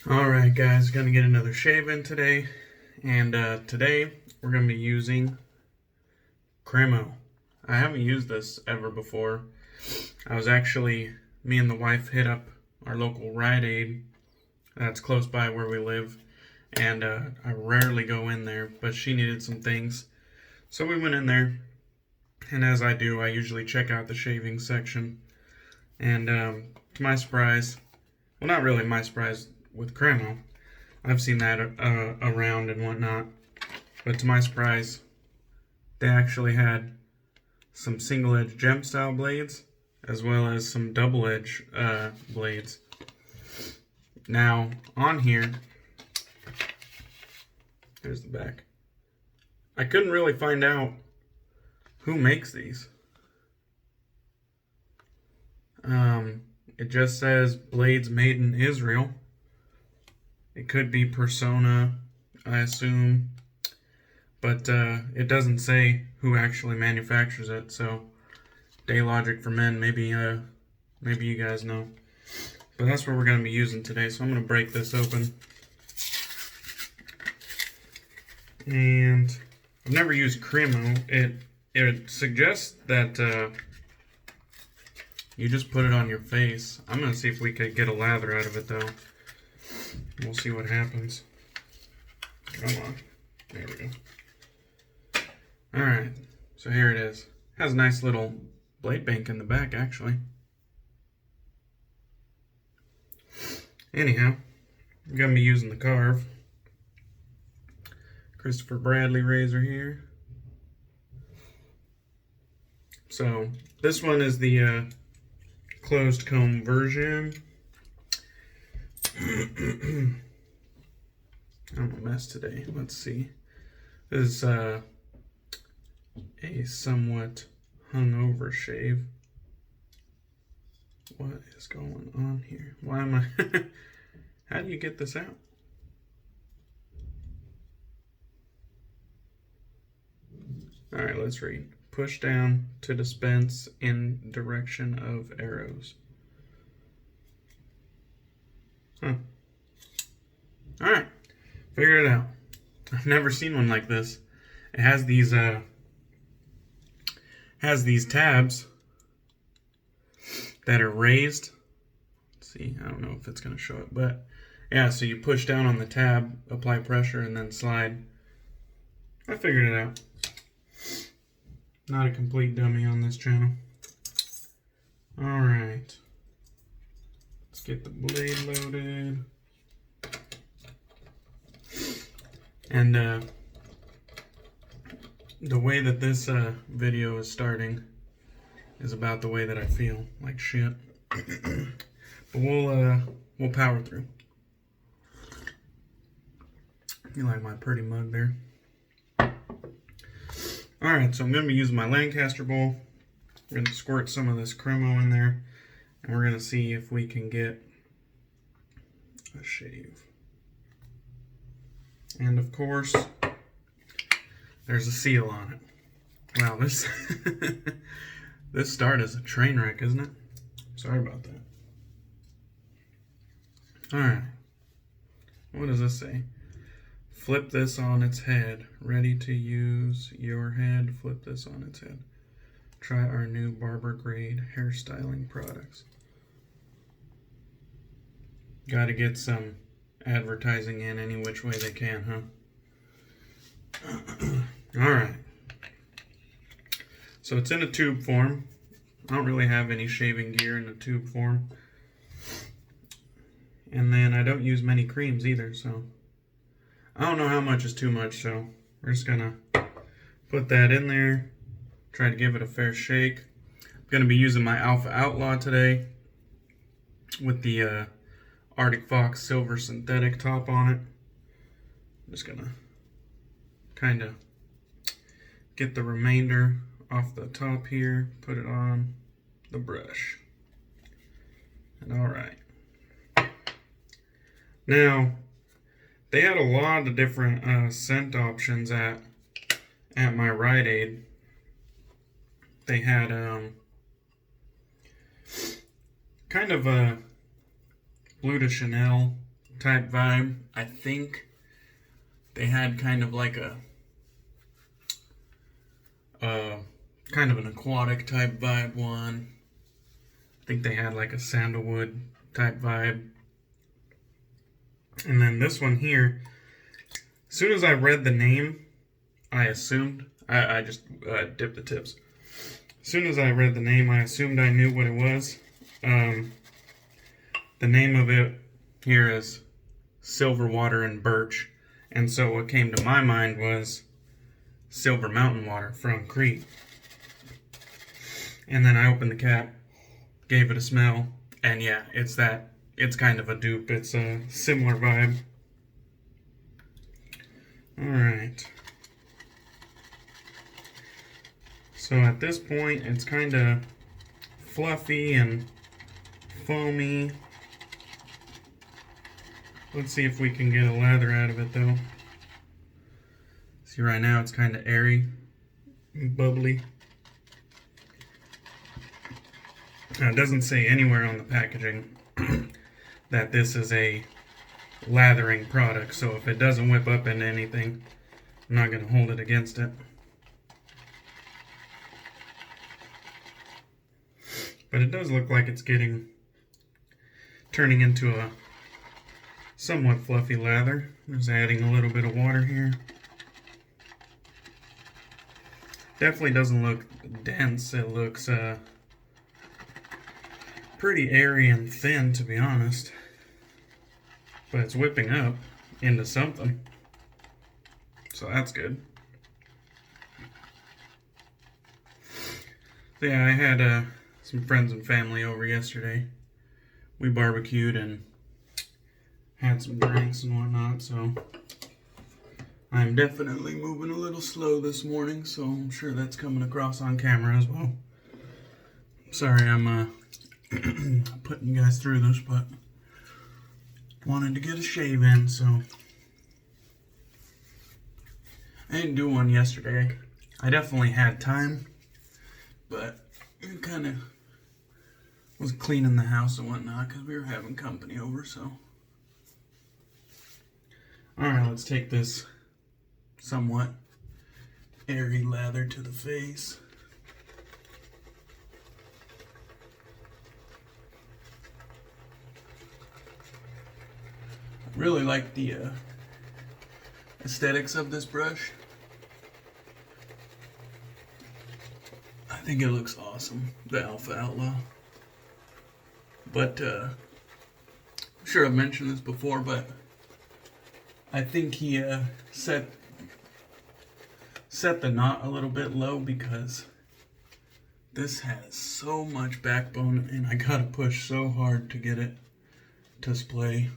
Alright guys, gonna get another shave in today, and today we're gonna be using Cremo. I haven't used this ever before. Me and the wife hit up our local RiteAid that's close by where we live, and I rarely go in there, but she needed some things. So we went in there, and as I do, I usually check out the shaving section, and to my surprise, well, not really my surprise with Cremo, I've seen that around and whatnot, but to my surprise, they actually had some single-edge gem style blades as well as some double-edge blades. Now, on here, here's the back. I couldn't really find out who makes these. It just says blades made in Israel. It could be Persona, I assume, but it doesn't say who actually manufactures it. So, Daylogic for men, maybe you guys know. But that's what we're going to be using today. So I'm going to break this open. And I've never used Cremo. It suggests that you just put it on your face. I'm going to see if we could get a lather out of it though. We'll see what happens. Come on. There we go. Alright. So here it is. Has a nice little blade bank in the back actually. Anyhow, I'm going to be using the Karve Christopher Bradley razor here. So this one is the closed comb version. I'm a mess today. Let's see. This is a somewhat hungover shave. What is going on here? Why am I... How do you get this out? Alright, let's read. Push down to dispense in direction of arrows. Huh. Alright. Figured it out. I've never seen one like this. It has these tabs that are raised. Let's see, I don't know if it's going to show it, but yeah, so you push down on the tab, apply pressure, and then slide. I figured it out. Not a complete dummy on this channel. Alright. Let's get the blade loaded. And the way that this video is starting is about the way that I feel, like shit. But we'll power through. You like my pretty mug there. Alright, so I'm going to be using my Lancaster bowl. We're going to squirt some of this Cremo in there, and we're going to see if we can get a shave. And of course, there's a seal on it. Wow, this this start is a train wreck, isn't it? Sorry about that. Alright. What does this say? Flip this on its head. Ready to use your head. Flip this on its head. Try our new barber grade hairstyling products. Gotta get some advertising in any which way they can, huh? Alright. So it's in a tube form. I don't really have any shaving gear in a tube form. And then I don't use many creams either, so I don't know how much is too much, so we're just gonna put that in there. Try to give it a fair shake. I'm gonna be using my Alpha Outlaw today with the Arctic Fox Silver Synthetic top on it. I'm just gonna kind of get the remainder off the top here, put it on the brush. And alright. Now, they had a lot of different scent options at my RiteAid. They had kind of a Blue de Chanel type vibe. I think they had kind of like a kind of an aquatic type vibe one. I think they had like a sandalwood type vibe. And then this one here, as soon as I read the name, I assumed, I just dipped the tips. As soon as I read the name, I assumed I knew what it was. The name of it here is Silver Water and Birch. And so what came to my mind was Silver Mountain Water from Crete. And then I opened the cap, gave it a smell, and yeah, it's that. It's kind of a dupe. It's a similar vibe. Alright. So at this point, it's kind of fluffy and foamy. Let's see if we can get a lather out of it though. See, right now it's kind of airy and bubbly. Now, it doesn't say anywhere on the packaging that this is a lathering product, so if it doesn't whip up into anything, I'm not going to hold it against it. But it does look like it's turning into a somewhat fluffy lather. Just adding a little bit of water here. Definitely doesn't look dense. It looks pretty airy and thin, to be honest. But it's whipping up into something. So that's good. So yeah, I had some friends and family over yesterday. We barbecued and had some drinks and whatnot, so I'm definitely moving a little slow this morning, so I'm sure that's coming across on camera as well. Sorry I'm putting you guys through this, but wanted to get a shave in, so I didn't do one yesterday. I definitely had time, but it kind of was cleaning the house and whatnot because we were having company over, so. Alright, let's take this somewhat airy lather to the face. I really like the aesthetics of this brush. I think it looks awesome, the Alpha Outlaw. But, I'm sure I've mentioned this before, but I think he set the knot a little bit low because this has so much backbone and I gotta push so hard to get it to splay.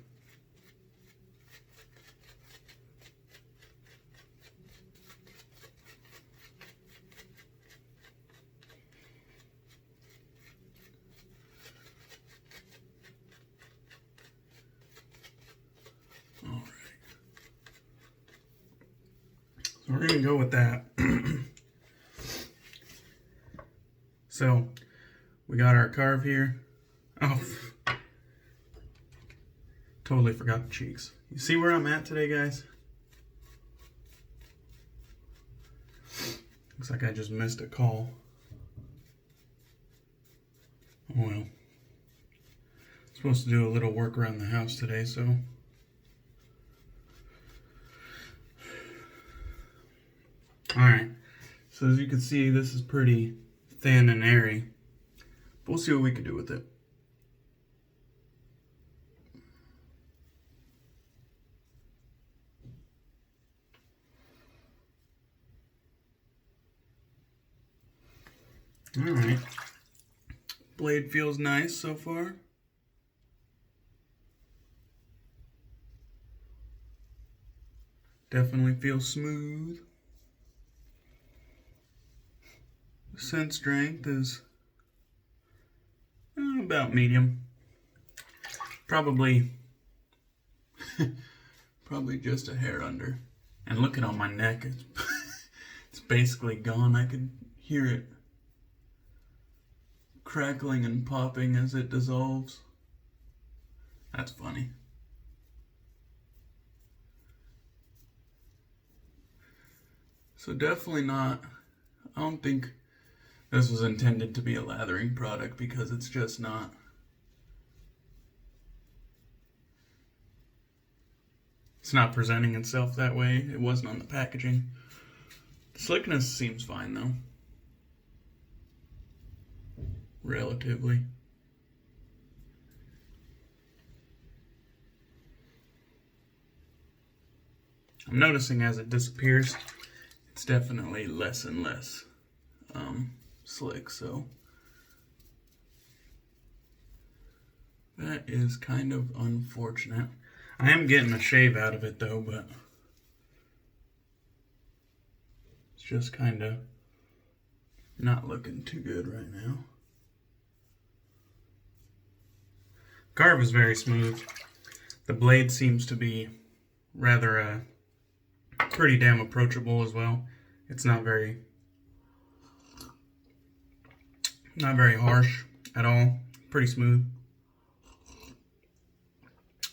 So we're going to go with that. So, we got our Karve here. Oh, totally forgot the cheeks. You see where I'm at today, guys? Looks like I just missed a call. Oh well. I'm supposed to do a little work around the house today, so. Alright, so as you can see, this is pretty thin and airy. But we'll see what we can do with it. Alright. Blade feels nice so far. Definitely feels smooth. Scent strength is about medium. Probably just a hair under. And look at on my neck, it's basically gone. I could hear it crackling and popping as it dissolves. That's funny. So definitely not, I don't think this was intended to be a lathering product because it's just not. It's not presenting itself that way. It wasn't on the packaging. The slickness seems fine though. Relatively. I'm noticing as it disappears, it's definitely less and less slick, so that is kind of unfortunate. I am getting a shave out of it though, but it's just kind of not looking too good right now. Karve is very smooth. The blade seems to be rather pretty damn approachable as well. It's not very harsh at all. Pretty smooth.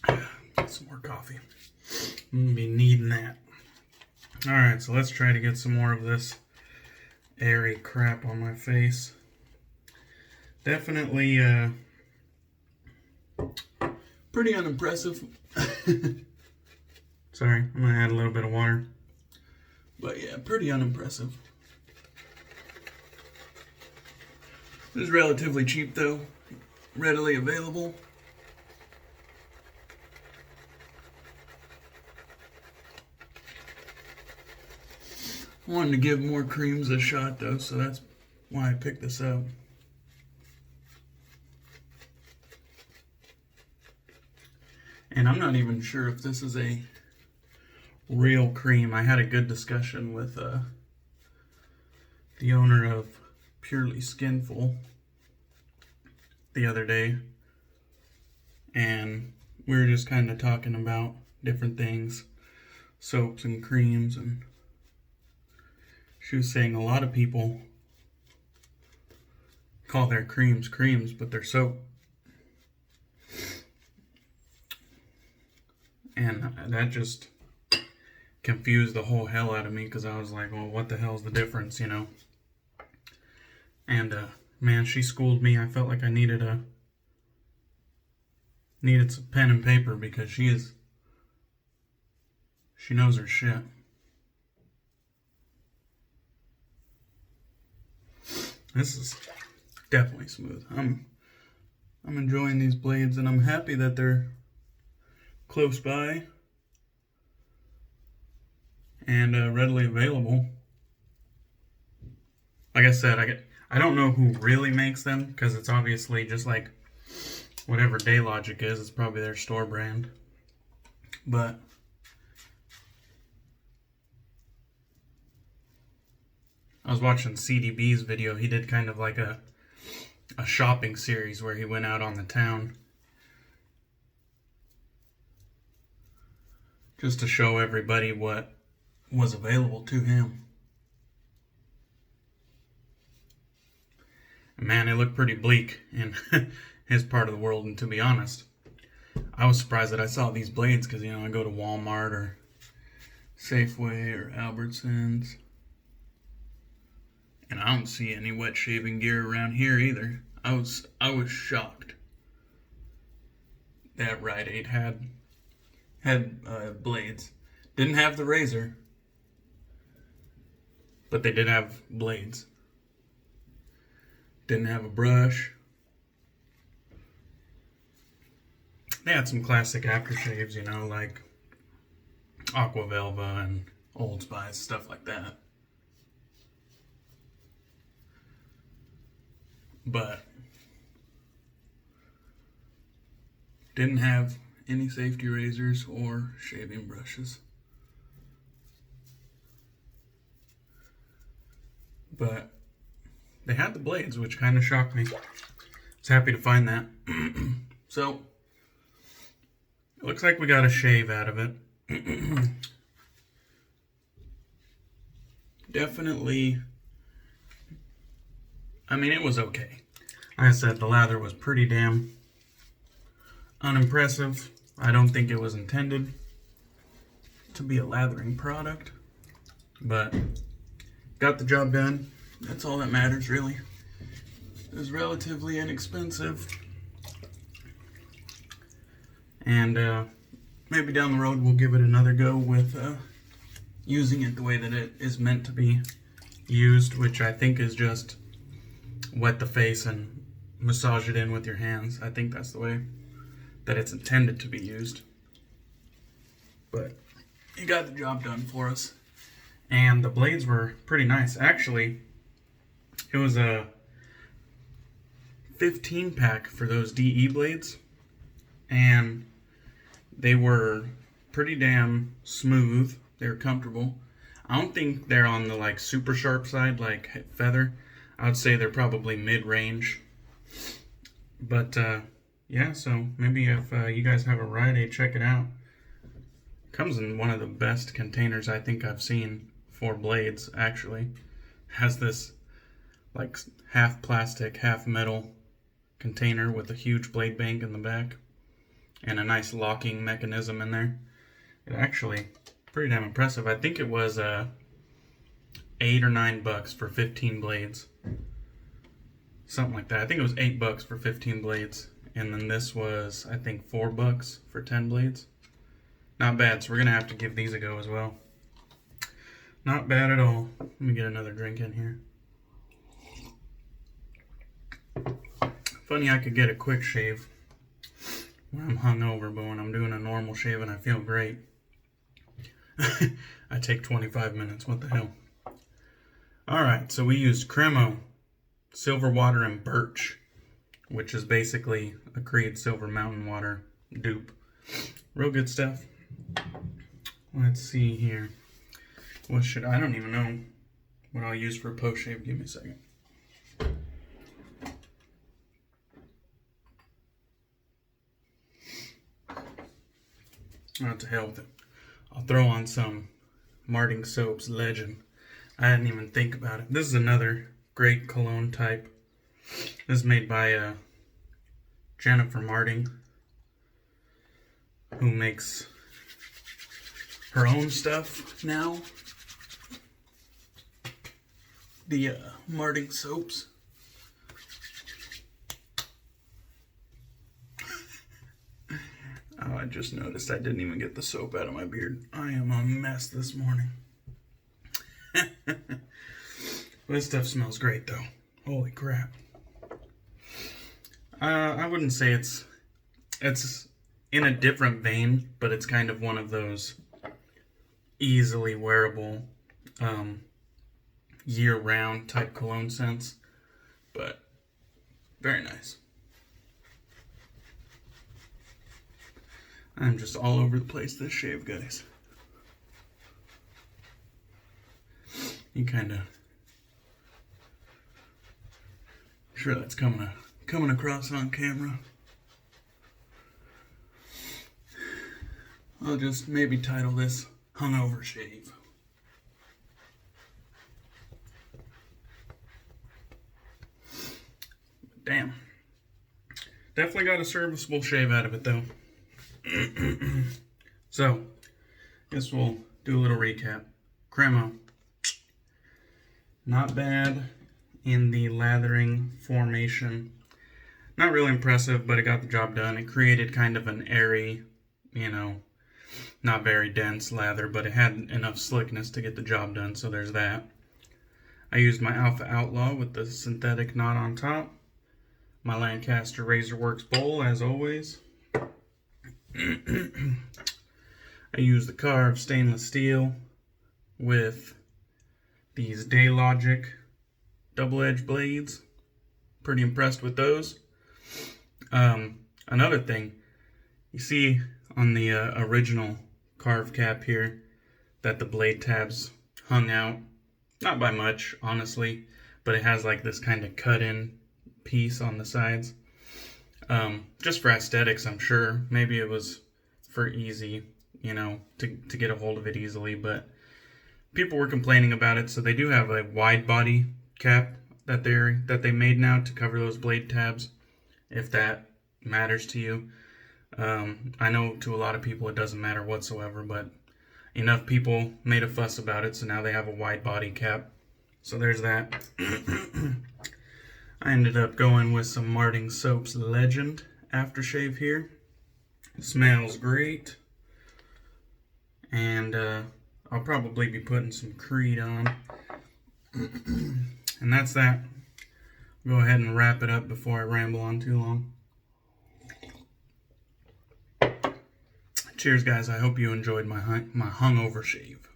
Get some more coffee. I'm gonna be needing that. Alright, so let's try to get some more of this airy crap on my face. Definitely pretty unimpressive. Sorry, I'm gonna add a little bit of water. But yeah, pretty unimpressive. It is relatively cheap though, readily available. I wanted to give more creams a shot though, so that's why I picked this up. And I'm not even sure if this is a real cream. I had a good discussion with the owner of Purely Skinful the other day, and we were just kind of talking about different things, soaps and creams, and she was saying a lot of people call their creams creams, but they're soap. And that just confused the whole hell out of me, because I was like, well, what the hell's the difference, you know? And man, she schooled me. I felt like I needed some pen and paper, because she knows her shit. This is definitely smooth. I'm enjoying these blades, and I'm happy that they're close by and readily available. Like I said, I don't know who really makes them, because it's obviously just like whatever Daylogic is. It's probably their store brand. But I was watching CDB's video. He did kind of like a shopping series where he went out on the town just to show everybody what was available to him. And man, it looked pretty bleak in his part of the world, and to be honest, I was surprised that I saw these blades, because, you know, I go to Walmart or Safeway or Albertsons, and I don't see any wet shaving gear around here either. I was shocked that RiteAid had blades. Didn't have the razor, but they did have blades. Didn't have a brush. They had some classic aftershaves, you know, like Aqua Velva and Old Spice, stuff like that. But didn't have any safety razors or shaving brushes. But they had the blades, which kind of shocked me. I was happy to find that. So, it looks like we got a shave out of it. Definitely, I mean, it was okay. Like I said, the lather was pretty damn unimpressive. I don't think it was intended to be a lathering product, but got the job done. That's all that matters, really. It was relatively inexpensive. And maybe down the road we'll give it another go with using it the way that it is meant to be used, which I think is just wet the face and massage it in with your hands. I think that's the way that it's intended to be used. But he got the job done for us. And the blades were pretty nice. Actually, it was a 15 pack for those DE blades. And they were pretty damn smooth. They were comfortable. I don't think they're on the like super sharp side like Feather. I would say they're probably mid-range. But yeah, so maybe if you guys have a RiteAid, check it out. Comes in one of the best containers I think I've seen for blades, actually. Has this like half plastic, half metal container with a huge blade bank in the back and a nice locking mechanism in there. It actually pretty damn impressive. I think it was $8 or $9 for 15 blades. Something like that. I think it was $8 for 15 blades. And then this was, I think, $4 for 10 blades. Not bad, so we're going to have to give these a go as well. Not bad at all. Let me get another drink in here. Funny I could get a quick shave when I'm hungover, but when I'm doing a normal shave and I feel great, I take 25 minutes. What the hell? Alright, so we used Cremo, Silver Water, and Birch, which is basically a Creed Silver Mountain Water dupe. Real good stuff. Let's see here. I don't even know what I'll use for a post shave. Give me a second. Oh, to hell with it. I'll throw on some Marting Soap's Legend. I didn't even think about it. This is another great cologne type. This is made by Jennifer Marting, who makes her own stuff now. The Marting soaps. Oh, I just noticed I didn't even get the soap out of my beard. I am a mess this morning. This stuff smells great though. Holy crap. I wouldn't say it's in a different vein, but it's kind of one of those easily wearable year-round type cologne scents, but very nice. I'm just all over the place this shave, guys. You kind of sure that's coming across on camera. I'll just maybe title this Hungover Shave. Damn. Definitely got a serviceable shave out of it though. So, guess we'll do a little recap. Cremo. Not bad in the lathering formation. Not really impressive, but it got the job done. It created kind of an airy, not very dense lather, but it had enough slickness to get the job done, so there's that. I used my Alpha Outlaw with the synthetic knot on top. My Lancaster Razorworks bowl, as always. I used the Karve stainless steel with these Daylogic double-edged blades. Pretty impressed with those. Another thing, you see on the original Karve cap here that the blade tabs hung out. Not by much, honestly, but it has like this kind of cut-in piece on the sides. Just for aesthetics, I'm sure. Maybe it was for easy, to get a hold of it easily, but people were complaining about it, so they do have a wide body cap that they made now to cover those blade tabs, if that matters to you. I know to a lot of people it doesn't matter whatsoever, but enough people made a fuss about it, so now they have a wide body cap. So there's that. I ended up going with some Marting Soap's Legend aftershave here. It smells great. And I'll probably be putting some Creed on. And that's that. Go ahead and wrap it up before I ramble on too long. Cheers, guys. I hope you enjoyed my hungover shave.